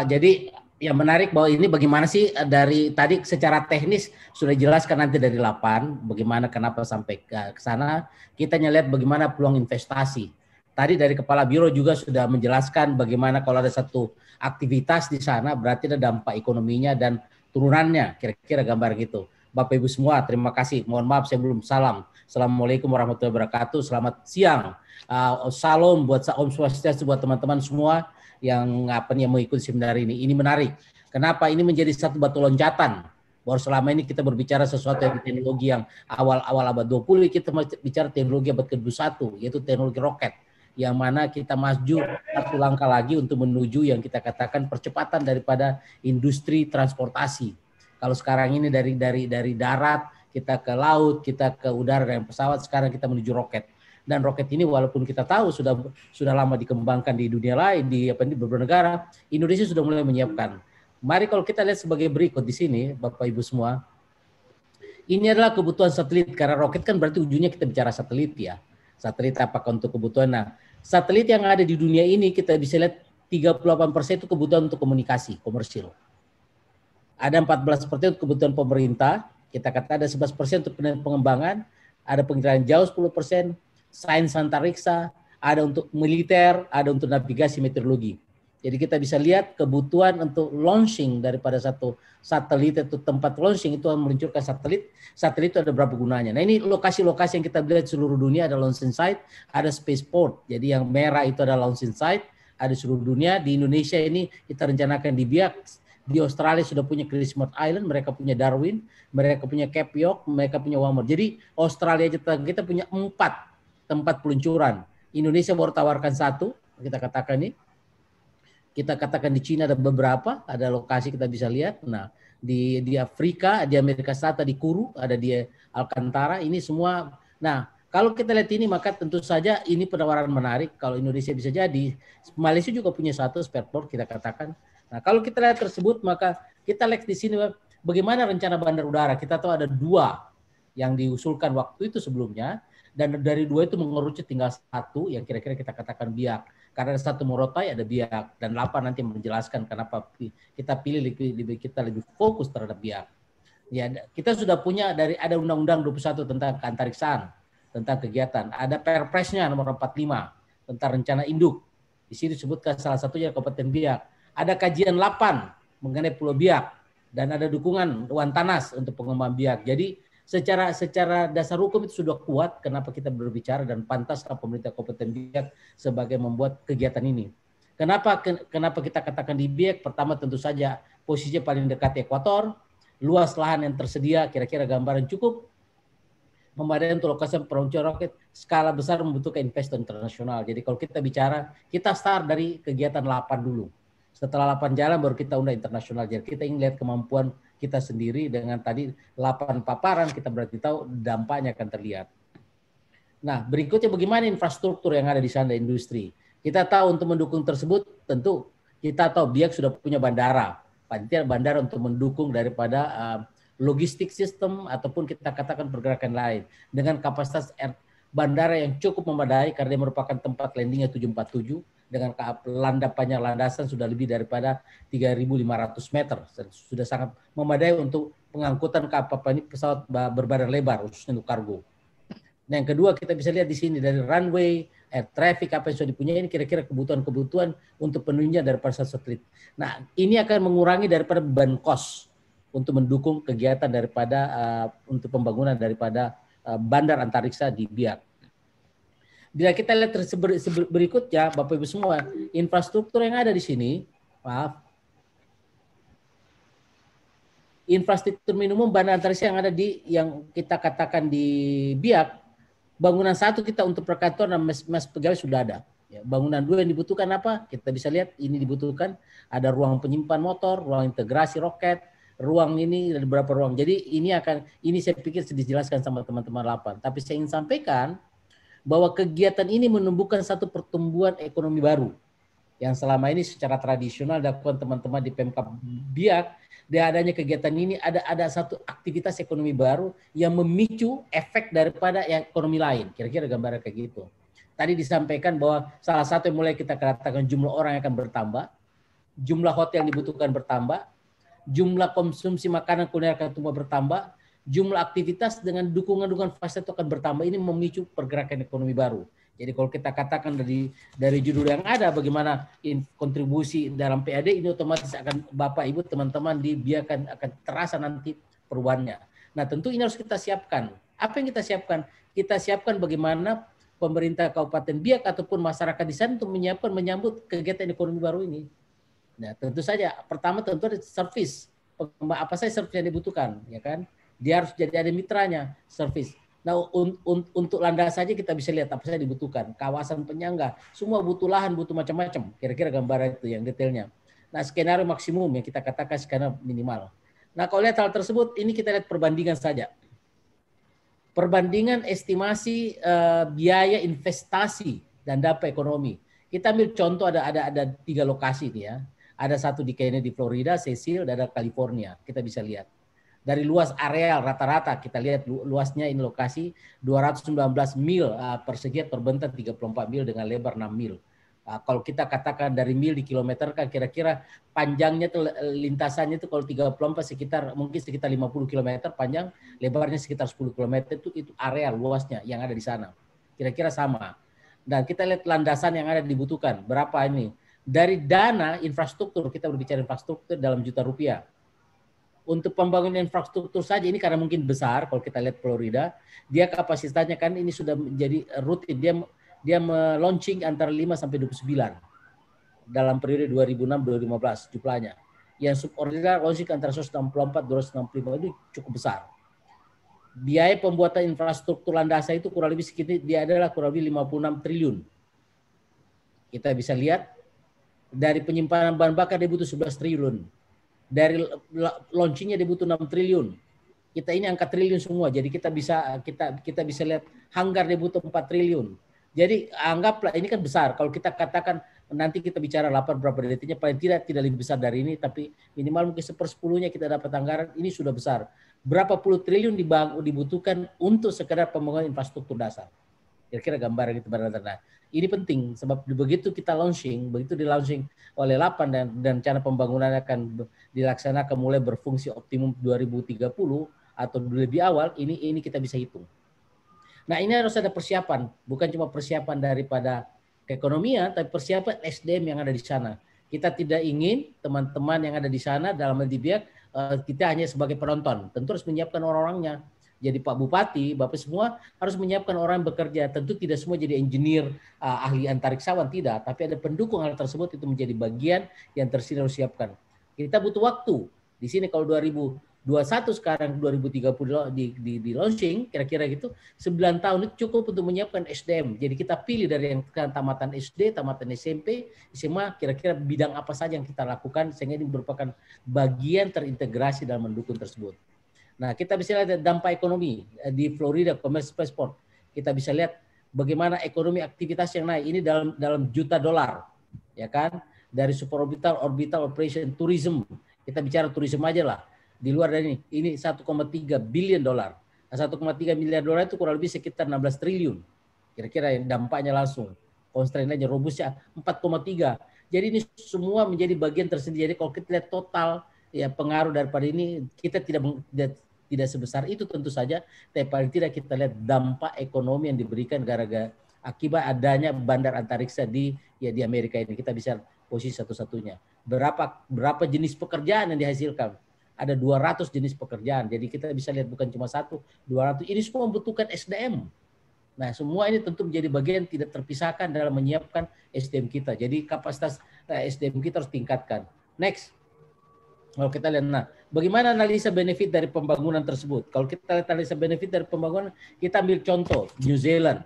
Jadi yang menarik bahwa ini bagaimana sih dari tadi secara teknis sudah jelaskan nanti dari Lapan bagaimana kenapa sampai ke sana. Kita lihat bagaimana peluang investasi. Tadi dari Kepala Biro juga sudah menjelaskan bagaimana kalau ada satu aktivitas di sana berarti ada dampak ekonominya dan turunannya, kira-kira gambar gitu. Bapak Ibu semua, terima kasih. Mohon maaf saya belum salam. Assalamualaikum warahmatullahi wabarakatuh. Selamat siang. Salam buat Om Swastiastu buat teman-teman semua yang mau ikut seminar ini. Ini menarik. Kenapa? Ini menjadi satu batu loncatan. Baru selama ini kita berbicara sesuatu yang teknologi yang awal-awal abad 20, kita bicara teknologi abad ke-21, yaitu teknologi roket. Yang mana kita maju satu langkah lagi untuk menuju yang kita katakan percepatan daripada industri transportasi. Kalau sekarang ini dari darat, kita ke laut, kita ke udara dengan pesawat, sekarang kita menuju roket. Dan roket ini walaupun kita tahu sudah lama dikembangkan di dunia lain, di beberapa negara, Indonesia sudah mulai menyiapkan. Mari kalau kita lihat sebagai berikut di sini, Bapak Ibu semua, ini adalah kebutuhan satelit karena roket kan berarti ujungnya kita bicara satelit ya. Satelit apakah untuk kebutuhan? Nah, satelit yang ada di dunia ini kita bisa lihat 38% itu kebutuhan untuk komunikasi komersil. Ada 14% untuk kebutuhan pemerintah, kita kata ada 11% untuk pengembangan, ada pengiraan jauh 10%, sains antariksa, ada untuk militer, ada untuk navigasi meteorologi. Jadi kita bisa lihat kebutuhan untuk launching daripada satu satelit itu tempat launching itu meluncurkan satelit. Satelit itu ada berapa gunanya. Nah ini lokasi-lokasi yang kita lihat seluruh dunia ada launching site, ada spaceport. Jadi yang merah itu ada launching site, ada seluruh dunia. Di Indonesia ini kita rencanakan di Biak. Di Australia sudah punya Christmas Island, mereka punya Darwin, mereka punya Cape York, mereka punya Wammer. Jadi Australia kita punya 4 tempat peluncuran. Indonesia baru tawarkan 1, kita katakan ini. Kita katakan di Cina ada beberapa, ada lokasi kita bisa lihat. Nah, di Afrika, di Amerika Selatan, di Kuru, ada di Alcantara, ini semua. Nah, kalau kita lihat ini maka tentu saja ini penawaran menarik. Kalau Indonesia bisa jadi, Malaysia juga punya 1 spaceport kita katakan. Nah, kalau kita lihat tersebut maka kita lihat di sini bagaimana rencana bandar udara. Kita tahu ada 2 yang diusulkan waktu itu sebelumnya, dan dari 2 itu mengerucut tinggal 1 yang kira-kira kita katakan Biak. Karena 1 Morotai ada Biak, dan Lapan nanti menjelaskan kenapa kita pilih kita lebih fokus terhadap Biak. Ya, kita sudah punya ada Undang-Undang 21 tentang keantariksaan, tentang kegiatan. Ada Perpresnya nomor 45 tentang rencana induk. Di sini disebutkan salah satunya Kabupaten Biak. Ada kajian 8 mengenai Pulau Biak, dan ada dukungan Dewan Tanas untuk pengembangan Biak. Jadi secara dasar hukum itu sudah kuat kenapa kita berbicara dan pantaskah pemerintah Kabupaten Biak sebagai membuat kegiatan ini. Kenapa kita katakan di Biak? Pertama tentu saja posisinya paling dekat ekuator, luas lahan yang tersedia, kira-kira gambaran cukup memadai untuk lokasi peluncuran roket, skala besar membutuhkan investor internasional. Jadi kalau kita bicara, kita start dari kegiatan 8 dulu. Setelah 8 jalan baru kita undang internasional. Jadi kita ingin lihat kemampuan kita sendiri dengan tadi 8 paparan, kita berarti tahu dampaknya akan terlihat. Nah, berikutnya bagaimana infrastruktur yang ada di sana, industri. Kita tahu untuk mendukung tersebut, tentu kita tahu Biak sudah punya bandara. Bandara untuk mendukung daripada logistik sistem ataupun kita katakan pergerakan lain. Dengan kapasitas bandara yang cukup memadai karena dia merupakan tempat landingnya 747 dengan panjang landasan sudah lebih daripada 3.500 meter. Sudah sangat memadai untuk pengangkutan pesawat berbadan lebar khususnya untuk kargo. Nah, yang kedua kita bisa lihat di sini dari runway, air traffic apa yang sudah dipunyai ini kira-kira kebutuhan untuk penuhnya daripada satelit. Nah, ini akan mengurangi daripada beban kos untuk mendukung kegiatan daripada untuk pembangunan daripada bandar antariksa di Biak. Bila kita lihat berikutnya, Bapak Ibu semua, infrastruktur yang ada di sini, infrastruktur minimum bandar antariksa yang ada yang kita katakan di Biak, bangunan 1 kita untuk perkantoran dan mas pegawai sudah ada. Ya, bangunan 2 yang dibutuhkan apa? Kita bisa lihat ini dibutuhkan ada ruang penyimpan motor, ruang integrasi roket, ruang ini ada beberapa ruang. Jadi ini saya pikir sudah dijelaskan sama teman-teman Lapan. Tapi saya ingin sampaikan bahwa kegiatan ini menumbuhkan satu pertumbuhan ekonomi baru yang selama ini secara tradisional dilakukan teman-teman di Pemkab Biak. Dengan adanya kegiatan ini ada satu aktivitas ekonomi baru yang memicu efek daripada ekonomi lain. Kira-kira gambarnya kayak gitu. Tadi disampaikan bahwa salah satu yang mulai kita katakan jumlah orang yang akan bertambah. jumlah hotel yang dibutuhkan bertambah, jumlah konsumsi makanan kuliner akan tumbuh bertambah, jumlah aktivitas dengan dukungan-dukungan fasilitas itu akan bertambah. Ini memicu pergerakan ekonomi baru. Jadi kalau kita katakan dari judul yang ada bagaimana kontribusi dalam PAD, ini otomatis akan Bapak Ibu teman-teman dibiarkan akan terasa nanti perubahannya. Nah tentu ini harus kita siapkan. Apa yang kita siapkan? Kita siapkan bagaimana pemerintah Kabupaten Biak ataupun masyarakat di sana untuk menyiapkan menyambut kegiatan ekonomi baru ini. Nah, tentu saja pertama tentu ada servis. Apa saja servis yang dibutuhkan, ya kan? Dia harus jadi ada mitranya, servis. Nah, untuk landas saja kita bisa lihat apa saja dibutuhkan. Kawasan penyangga, semua butuh lahan, butuh macam-macam. Kira-kira gambaran itu yang detailnya. Nah, skenario maksimum yang kita katakan skenario minimal. Nah, kalau lihat hal tersebut, ini kita lihat perbandingan saja. Perbandingan estimasi biaya investasi dan dampak ekonomi. Kita ambil contoh ada 3 lokasi nih ya. Ada satu di Kennedy, Florida, Cecil, dan ada California. Kita bisa lihat. Dari luas areal rata-rata kita lihat luasnya ini lokasi 219 mil persegi terbentang 34 mil dengan lebar 6 mil. Kalau kita katakan dari mil di kilometer kan kira-kira panjangnya tuh lintasannya itu kalau 34 mungkin sekitar 50 km panjang, lebarnya sekitar 10 km itu areal luasnya yang ada di sana. Kira-kira sama. Dan kita lihat landasan yang ada dibutuhkan berapa ini. Dari dana infrastruktur, kita berbicara infrastruktur dalam juta rupiah. Untuk pembangunan infrastruktur saja ini karena mungkin besar kalau kita lihat Florida, dia kapasitasnya kan ini sudah menjadi rutin, dia launching antara 5 sampai 29 dalam periode 2006-2015 jumlahnya. Yang subordinat launching antara 164-265 itu cukup besar. Biaya pembuatan infrastruktur landasan itu kurang lebih sekitar dia adalah kurang lebih 56 triliun. Kita bisa lihat dari penyimpanan bahan bakar dia butuh 11 triliun. Dari launchingnya dia butuh 6 triliun. Kita ini angka triliun semua. Jadi kita bisa lihat hanggar dia butuh 4 triliun. Jadi anggaplah ini kan besar. Kalau kita katakan nanti kita bicara 8 berapa detiknya paling tidak lebih besar dari ini, tapi minimal mungkin 1/10-nya kita dapat anggaran, ini sudah besar. Berapa puluh triliun dibutuhkan untuk sekedar pembangunan infrastruktur dasar. Kira-kira gambaran itu benar-benar. Ini penting sebab begitu di launching oleh LAPAN dan rencana pembangunan akan dilaksanakan mulai berfungsi optimum 2030 atau lebih awal, ini kita bisa hitung. Nah, ini harus ada persiapan, bukan cuma persiapan daripada keekonomian, tapi persiapan SDM yang ada di sana. Kita tidak ingin teman-teman yang ada di sana dalam hal di Biak kita hanya sebagai penonton. Tentu harus menyiapkan orang-orangnya. Jadi Pak Bupati, Bapak semua harus menyiapkan orang yang bekerja. Tentu tidak semua jadi engineer, ahli antariksawan, tidak. Tapi ada pendukung hal tersebut itu menjadi bagian yang tersedia harus siapkan. Kita butuh waktu. Di sini kalau 2021 sekarang 2030 di launching, kira-kira gitu, 9 tahun itu cukup untuk menyiapkan SDM. Jadi kita pilih dari yang tamatan SD, tamatan SMP, SMA, kira-kira bidang apa saja yang kita lakukan sehingga ini merupakan bagian terintegrasi dalam mendukung tersebut. Nah, kita bisa lihat dampak ekonomi di Florida Commerce Passport. Kita bisa lihat bagaimana ekonomi aktivitas yang naik ini dalam juta dolar, ya kan? Dari suborbital, orbital, operation, tourism. Kita bicara tourism aja lah. Di luar dari ini 1,3 billion dolar. Nah, 1,3 miliar dolar itu kurang lebih sekitar 16 triliun. Kira-kira yang dampaknya langsung. Constraint-nya robustnya 4,3. Jadi ini semua menjadi bagian tersendiri. Jadi kalau kita lihat total ya pengaruh daripada ini kita tidak sebesar itu tentu saja, tapi paling tidak kita lihat dampak ekonomi yang diberikan gara-gara akibat adanya bandar antariksa di Amerika ini. Kita bisa posisi satu-satunya. Berapa jenis pekerjaan yang dihasilkan? Ada 200 jenis pekerjaan. Jadi kita bisa lihat bukan cuma 1, 200. Ini semua membutuhkan SDM. Nah, semua ini tentu menjadi bagian tidak terpisahkan dalam menyiapkan SDM kita. Jadi kapasitas SDM kita harus tingkatkan. Next. Kalau kita lihat, nah, bagaimana analisa benefit dari pembangunan tersebut? Kalau kita lihat analisa benefit dari pembangunan, kita ambil contoh New Zealand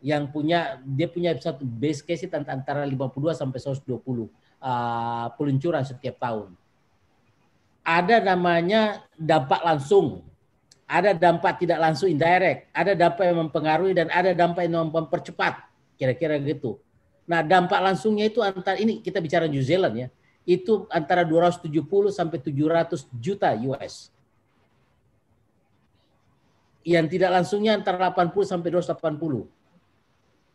yang dia punya satu base case antara 52 sampai 120 peluncuran setiap tahun. Ada namanya dampak langsung, ada dampak tidak langsung indirect, ada dampak yang mempengaruhi dan ada dampak yang mempercepat, kira-kira gitu. Nah, dampak langsungnya itu antara ini kita bicara New Zealand ya. Itu antara 270 sampai 700 juta US. Yang tidak langsungnya antara 80 sampai 280.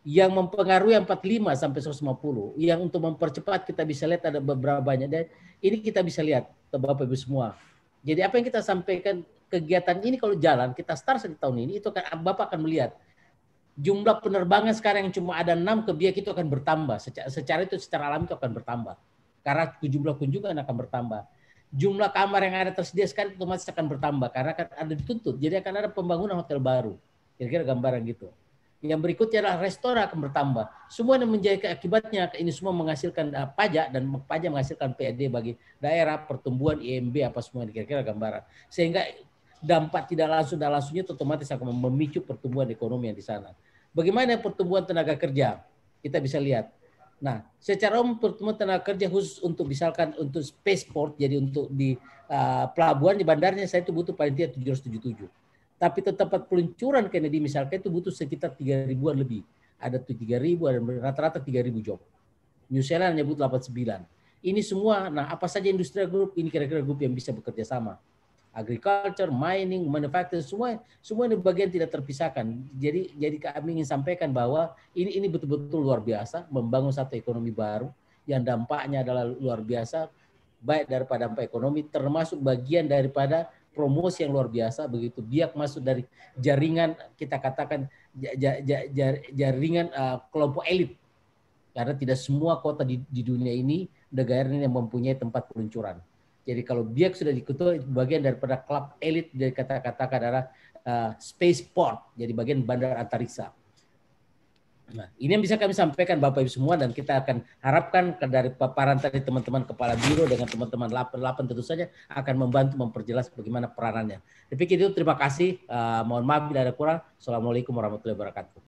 Yang mempengaruhi 45 sampai 150, yang untuk mempercepat kita bisa lihat ada beberapa banyak. Dan ini kita bisa lihat, Bapak Ibu semua. Jadi apa yang kita sampaikan, kegiatan ini kalau jalan, kita start di tahun ini, itu akan Bapak akan melihat jumlah penerbangan sekarang yang cuma ada 6 ke Biak itu akan bertambah. Secara alami itu akan bertambah. Karena jumlah kunjungan akan bertambah. Jumlah kamar yang ada tersedia sekarang otomatis akan bertambah karena akan ada dituntut. Jadi akan ada pembangunan hotel baru. Kira-kira gambaran gitu. Yang berikutnya adalah restoran akan bertambah. Semua yang menjadi akibatnya ini semua menghasilkan pajak, dan pajak menghasilkan PAD bagi daerah, pertumbuhan IMB apa semua, kira-kira gambaran. Sehingga dampak tidak langsung dan langsungnya otomatis akan memicu pertumbuhan ekonomi yang di sana. Bagaimana pertumbuhan tenaga kerja? Kita bisa lihat. Nah, secara umum pertumbuhan tenaga kerja khusus untuk misalkan untuk spaceport, jadi untuk di pelabuhan di bandarnya saya itu butuh paling tidak 777. Tapi tempat peluncuran Kennedy misalkan itu butuh sekitar 3.000-an lebih. Ada 3.000, ada rata-rata 3.000 job. New Zealand hanya butuh 89. Ini semua, nah apa saja industri grup, ini kira-kira grup yang bisa bekerja sama. Agriculture, mining, manufacturing, semua ini bagian tidak terpisahkan. Jadi kami ingin sampaikan bahwa ini betul-betul luar biasa, membangun satu ekonomi baru yang dampaknya adalah luar biasa, baik daripada dampak ekonomi, termasuk bagian daripada promosi yang luar biasa. Begitu Biak masuk dari jaringan, kita katakan jaringan kelompok elit, karena tidak semua kota di dunia ini, negara ini yang mempunyai tempat peluncuran. Jadi kalau Biak sudah diketuai bagian daripada klub elit dari kata-kata adalah spaceport, jadi bagian bandar antariksa. Nah, ini yang bisa kami sampaikan Bapak Ibu semua, dan kita akan harapkan dari paparan tadi teman-teman kepala biro dengan teman-teman 88 tentu saja akan membantu memperjelas bagaimana peranannya. Demikian itu, terima kasih. Mohon maaf bila ada kurang. Assalamualaikum warahmatullahi wabarakatuh.